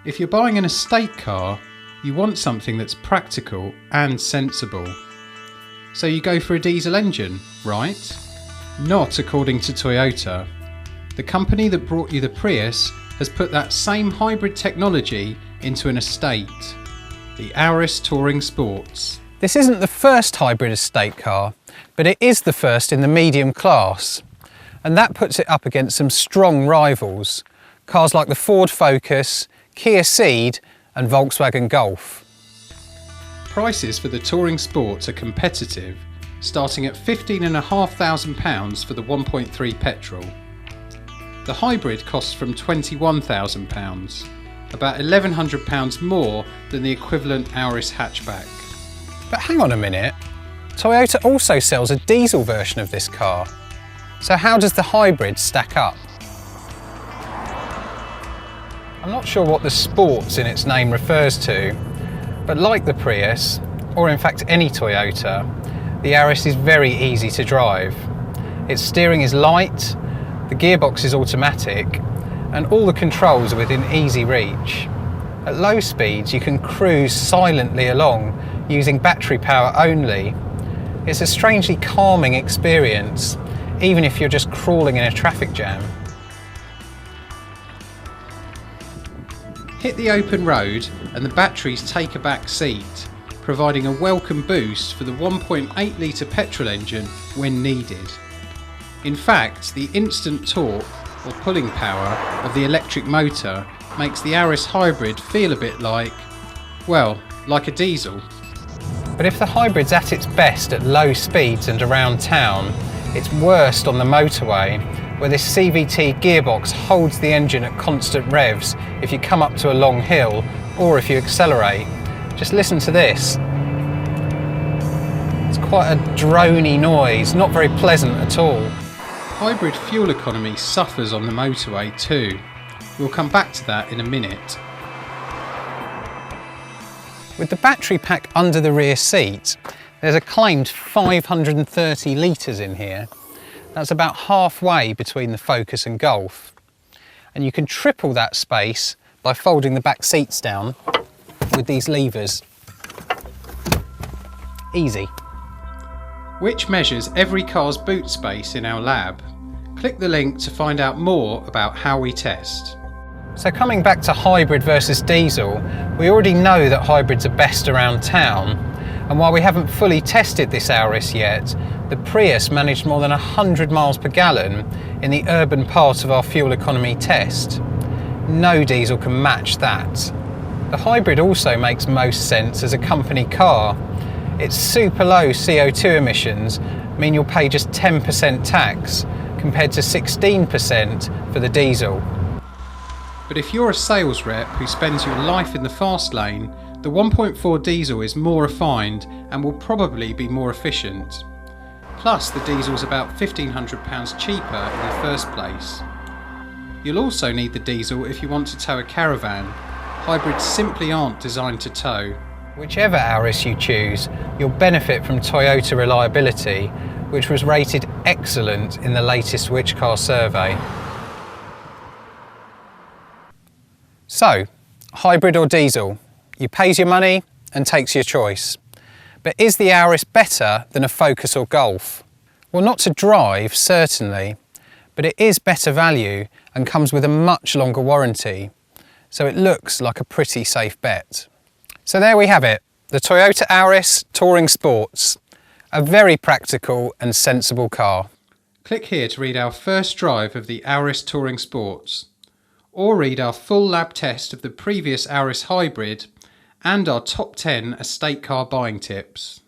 If you're buying an estate car, you want something that's practical and sensible. So you go for a diesel engine, right? Not according to Toyota. The company that brought you the Prius has put that same hybrid technology into an estate, the Auris Touring Sports. This isn't the first hybrid estate car, but it is the first in the medium class. And that puts it up against some strong rivals, cars like the Ford Focus, Kia Ceed and Volkswagen Golf. Prices for the Touring Sports are competitive, starting at £15,500 for the 1.3 petrol. The hybrid costs from £21,000, about £1,100 more than the equivalent Auris hatchback. But hang on a minute, Toyota also sells a diesel version of this car. So how does the hybrid stack up? I'm not sure what the sports in its name refers to, but like the Prius, or in fact any Toyota, the Auris is very easy to drive. Its steering is light, the gearbox is automatic, and all the controls are within easy reach. At low speeds you can cruise silently along using battery power only. It's a strangely calming experience, even if you're just crawling in a traffic jam. Hit the open road and the batteries take a back seat, providing a welcome boost for the 1.8 litre petrol engine when needed. In fact, the instant torque or pulling power of the electric motor makes the Auris hybrid feel a bit like, well, like a diesel. But if the hybrid's at its best at low speeds and around town, it's worst on the motorway, where this CVT gearbox holds the engine at constant revs if you come up to a long hill or if you accelerate. Just listen to this. It's quite a drony noise, not very pleasant at all. Hybrid fuel economy suffers on the motorway too. We'll come back to that in a minute. With the battery pack under the rear seat, there's a claimed 530 litres in here. That's about halfway between the Focus and Golf. And you can triple that space by folding the back seats down with these levers. Easy. Which measures every car's boot space in our lab. Click the link to find out more about how we test. So coming back to hybrid versus diesel, we already know that hybrids are best around town. And while we haven't fully tested this Auris yet, the Prius managed more than 100 miles per gallon in the urban part of our fuel economy test. No diesel can match that. The hybrid also makes most sense as a company car. Its super low CO2 emissions mean you'll pay just 10% tax, compared to 16% for the diesel. But if you're a sales rep who spends your life in the fast lane, the 1.4 diesel is more refined and will probably be more efficient. Plus, the diesel is about £1,500 cheaper in the first place. You'll also need the diesel if you want to tow a caravan. Hybrids simply aren't designed to tow. Whichever Auris you choose, you'll benefit from Toyota reliability, which was rated excellent in the latest Which Car survey. So, hybrid or diesel? You pays your money and takes your choice. But is the Auris better than a Focus or Golf? Well, not to drive, certainly, but it is better value and comes with a much longer warranty. So it looks like a pretty safe bet. So there we have it, the Toyota Auris Touring Sports. A very practical and sensible car. Click here to read our first drive of the Auris Touring Sports, or read our full lab test of the previous Auris Hybrid and our top 10 estate car buying tips.